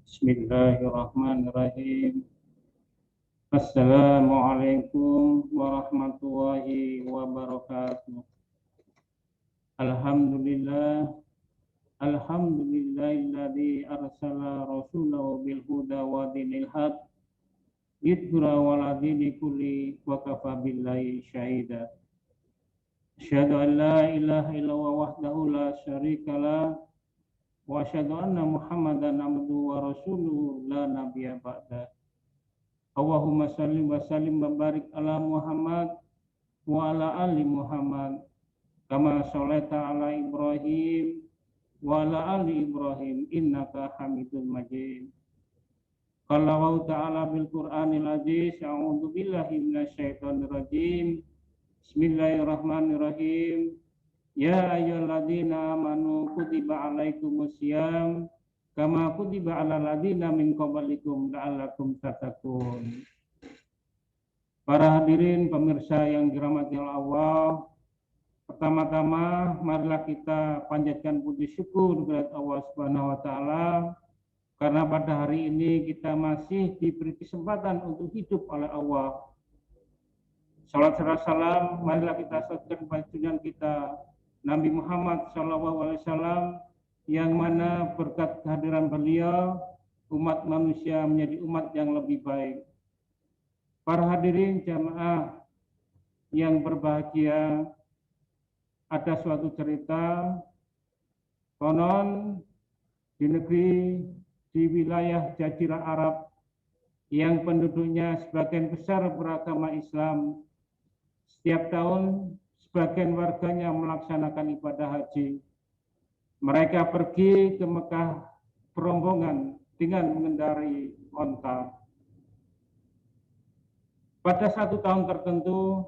Bismillahirrahmanirrahim. Assalamualaikum warahmatullahi wabarakatuh. Alhamdulillah, alhamdulillahilladzi arsala rasulahu bil huda wa dinil haq yudhhira ala dini kulli wa kafa billahi syahida. Asyhadu an la ilaha illallah wahdahu la syarika lah wa asyhadu anna Muhammadan abduhu wa rasuluhu la nabiyya ba'da. Allahumma salli wa sallim wa barik ala Muhammad wa ala ali Muhammad kama sholaita ala Ibrahim wa ala ali Ibrahim innaka Hamidul Majid. Qala wa ta'ala bil Qur'anil aziz, a'udzu billahi minasyaitonir rajim. Bismillahirrahmanirrahim. Ya ayyuhalladzina amanu kutiba alaikumusiyam kama kutiba alal ladzina min qablikum la'allakum tattaqun. Para hadirin pemirsa yang dirahmati Allah, pertama-tama marilah kita panjatkan puji syukur kepada Allah Subhanahu wa taala karena pada hari ini kita masih diberi kesempatan untuk hidup oleh Allah. Salat serta salam marilah kita sampaikan kepada junjungan kita Nabi Muhammad SAW, yang mana berkat kehadiran beliau, umat manusia menjadi umat yang lebih baik. Para hadirin jamaah yang berbahagia, ada suatu cerita, konon di negeri, di wilayah Jazirah Arab, yang penduduknya sebagian besar beragama Islam, setiap tahun sebagian warganya melaksanakan ibadah haji. Mereka pergi ke Mekah berombongan dengan mengendarai onta. Pada satu tahun tertentu,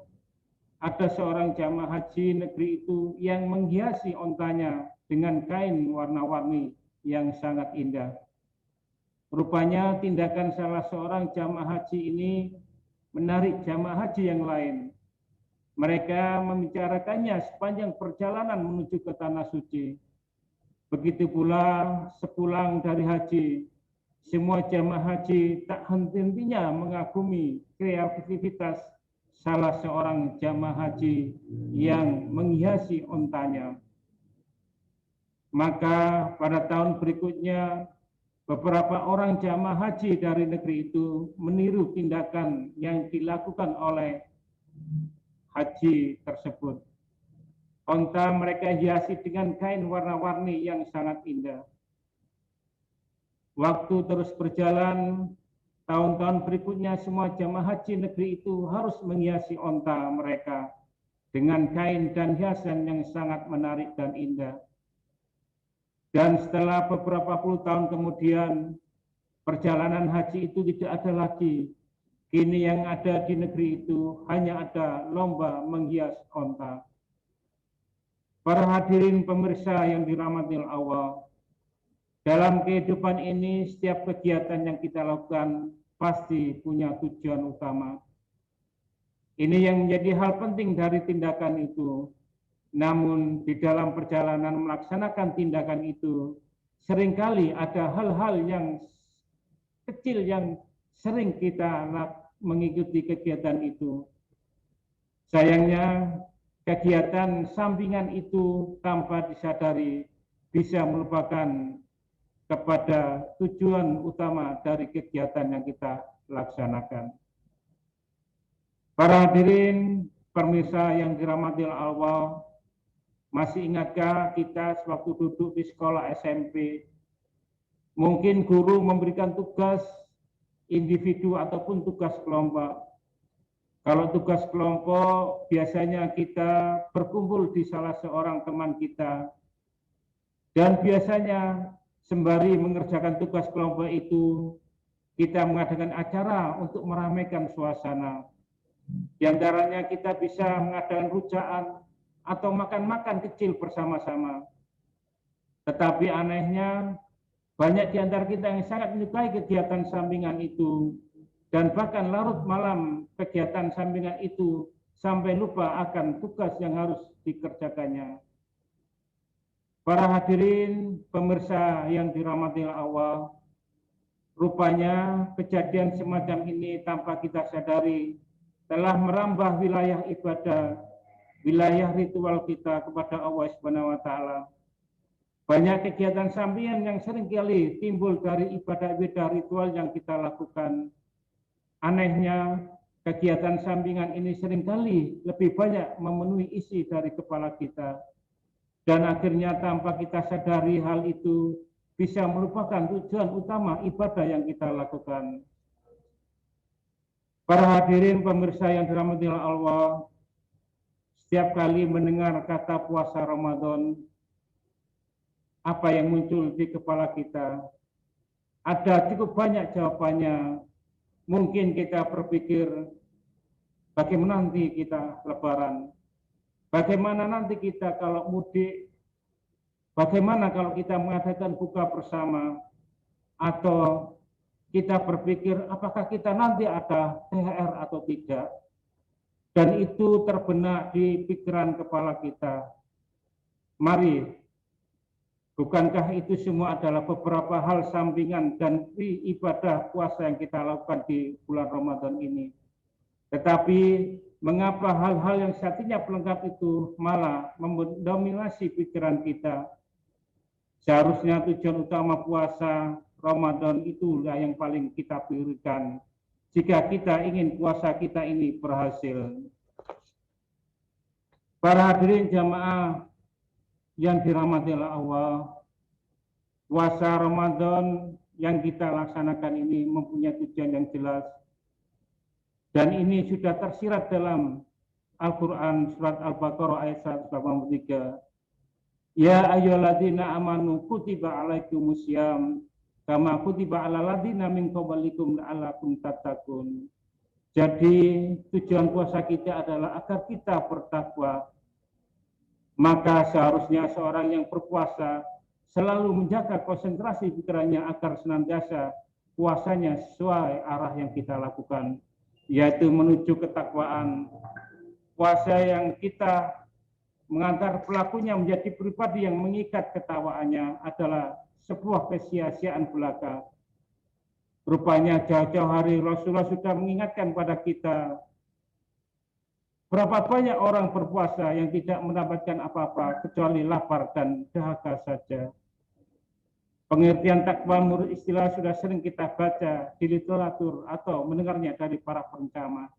ada seorang jamaah haji negeri itu yang menghiasi ontanya dengan kain warna-warni yang sangat indah. Rupanya tindakan salah seorang jamaah haji ini menarik jamaah haji yang lain. Mereka membicarakannya sepanjang perjalanan menuju ke Tanah Suci. Begitu pula sepulang dari haji, semua jamaah haji tak henti-hentinya mengagumi kreativitas salah seorang jamaah haji yang menghiasi ontanya. Maka pada tahun berikutnya, beberapa orang jamaah haji dari negeri itu meniru tindakan yang dilakukan oleh haji tersebut. Onta mereka hiasi dengan kain warna-warni yang sangat indah. Waktu terus berjalan, tahun-tahun berikutnya semua jamaah haji negeri itu harus menghiasi onta mereka dengan kain dan hiasan yang sangat menarik dan indah. Dan setelah beberapa puluh tahun kemudian, perjalanan haji itu tidak ada lagi. Kini yang ada di negeri itu hanya ada lomba menghias onta. Para hadirin pemirsa yang dirahmati Allah, dalam kehidupan ini setiap kegiatan yang kita lakukan pasti punya tujuan utama. Ini yang menjadi hal penting dari tindakan itu. Namun di dalam perjalanan melaksanakan tindakan itu, seringkali ada hal-hal yang kecil yang sering kita mengikuti kegiatan itu. Sayangnya kegiatan sampingan itu tanpa disadari bisa melupakan kepada tujuan utama dari kegiatan yang kita laksanakan. Para hadirin pemirsa yang dirahmati Allah, masih ingatkah kita sewaktu duduk di sekolah SMP, mungkin guru memberikan tugas individu ataupun tugas kelompok. Kalau tugas kelompok biasanya kita berkumpul di salah seorang teman kita, dan biasanya sembari mengerjakan tugas kelompok itu kita mengadakan acara untuk meramaikan suasana. Di antaranya kita bisa mengadakan rujaan atau makan-makan kecil bersama-sama. Tetapi anehnya banyak di antara kita yang sangat menyukai kegiatan sampingan itu, dan bahkan larut malam kegiatan sampingan itu sampai lupa akan tugas yang harus dikerjakannya. Para hadirin pemirsa yang dirahmati Allah, Rupanya kejadian semacam ini tanpa kita sadari telah merambah wilayah ibadah, wilayah ritual kita kepada Allah Subhanahu wa taala. Banyak kegiatan sampingan yang seringkali timbul dari ibadah-ibadah ritual yang kita lakukan. Anehnya, kegiatan sampingan ini seringkali lebih banyak memenuhi isi dari kepala kita. Dan akhirnya tanpa kita sadari hal itu bisa melupakan tujuan utama ibadah yang kita lakukan. Para hadirin pemirsa yang dirahmati Allah, setiap kali mendengar kata puasa Ramadan, apa yang muncul di kepala kita? Ada cukup banyak jawabannya. Mungkin kita berpikir, bagaimana nanti kita lebaran? Bagaimana nanti kita kalau mudik? Bagaimana kalau kita mengadakan buka bersama? Atau kita berpikir, apakah kita nanti ada THR atau tidak? Dan itu terbenak di pikiran kepala kita. Mari, bukankah itu semua adalah beberapa hal sampingan dan ibadah puasa yang kita lakukan di bulan Ramadan ini? Tetapi mengapa hal-hal yang satunya pelengkap itu malah mendominasi pikiran kita? Seharusnya tujuan utama puasa Ramadan itulah yang paling kita prioritaskan jika kita ingin puasa kita ini berhasil. Para hadirin jamaah yang dirahmati Allah, puasa Ramadan yang kita laksanakan ini mempunyai tujuan yang jelas. Dan ini sudah tersirat dalam Al-Quran surat Al-Baqarah ayat 183. Ya ayyuhalladzina amanu kutiba alaikumusiyam kama kutiba alal ladzina min qablikum la'allakum tattaqun. Jadi tujuan puasa kita adalah agar kita bertakwa. Maka seharusnya seorang yang berpuasa selalu menjaga konsentrasi pikirannya agar senantiasa puasanya sesuai arah yang kita lakukan, yaitu menuju ketakwaan. Puasa yang kita mengantar pelakunya menjadi pribadi yang mengikat ketawaannya adalah sebuah kesia-siaan belaka. Rupanya jauh-jauh hari Rasulullah sudah mengingatkan pada kita, berapa banyak orang berpuasa yang tidak mendapatkan apa-apa kecuali lapar dan dahaga saja. Pengertian takwa menurut istilah sudah sering kita baca di literatur atau mendengarnya dari para perencana.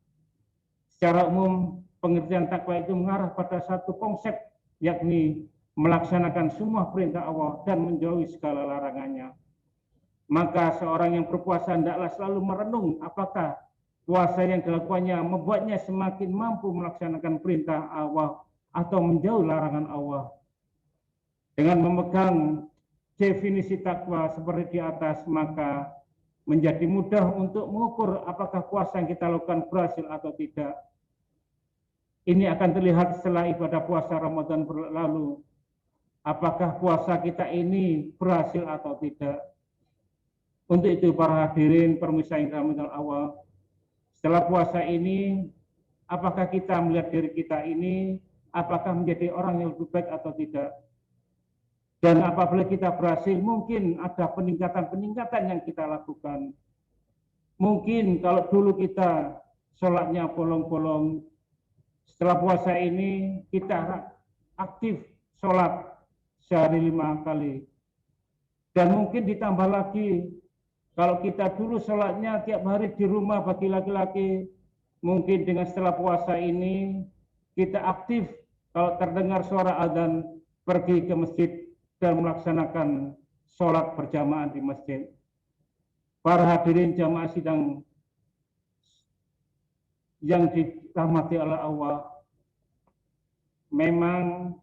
Secara umum, pengertian takwa itu mengarah pada satu konsep, yakni melaksanakan semua perintah Allah dan menjauhi segala larangannya. Maka seorang yang berpuasa hendaklah selalu merenung apakah puasa yang dilakukannya membuatnya semakin mampu melaksanakan perintah Allah atau menjauhi larangan Allah. Dengan memegang definisi takwa seperti di atas, maka menjadi mudah untuk mengukur apakah puasa yang kita lakukan berhasil atau tidak. Ini akan terlihat setelah ibadah puasa Ramadan berlalu. Apakah puasa kita ini berhasil atau tidak? Untuk itu para hadirin pemirsa yang dirahmati Allah, setelah puasa ini, apakah kita melihat diri kita ini, apakah menjadi orang yang lebih baik atau tidak? Dan apabila kita berhasil, mungkin ada peningkatan-peningkatan yang kita lakukan. Mungkin kalau dulu kita sholatnya bolong-bolong, setelah puasa ini kita aktif sholat sehari 5 kali. Dan mungkin ditambah lagi, kalau kita dulu sholatnya tiap hari di rumah bagi laki-laki, mungkin dengan setelah puasa ini kita aktif kalau terdengar suara azan pergi ke masjid dan melaksanakan sholat berjamaah di masjid. Para hadirin jamaah sidang yang dirahmati oleh Allah, memang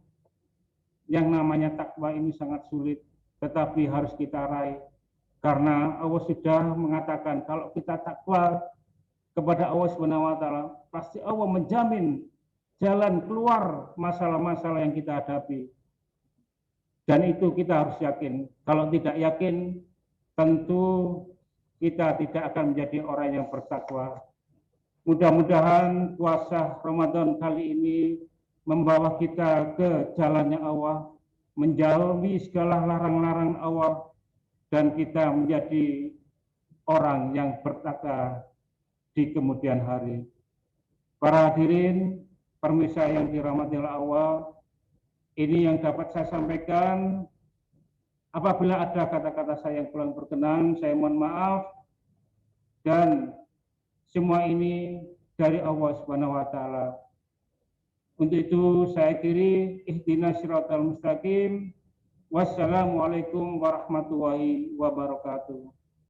yang namanya takwa ini sangat sulit, tetapi harus kita raih. Karena Allah sudah mengatakan kalau kita takwa kepada Allah SWT, pasti Allah menjamin jalan keluar masalah-masalah yang kita hadapi. Dan itu kita harus yakin. Kalau tidak yakin, tentu kita tidak akan menjadi orang yang bertakwa. Mudah-mudahan puasa Ramadan kali ini membawa kita ke jalannya Allah, menjauhi segala larang-larang Allah, dan kita menjadi orang yang bertakwa di kemudian hari. Para hadirin, pemirsa yang dirahmati Allah, ini yang dapat saya sampaikan. Apabila ada kata-kata saya yang kurang berkenan, saya mohon maaf. Dan semua ini dari Allah Subhanahu wa taala. Untuk itu saya akhiri, ihdinas siratal mustaqim. Wassalamualaikum warahmatullahi wabarakatuh.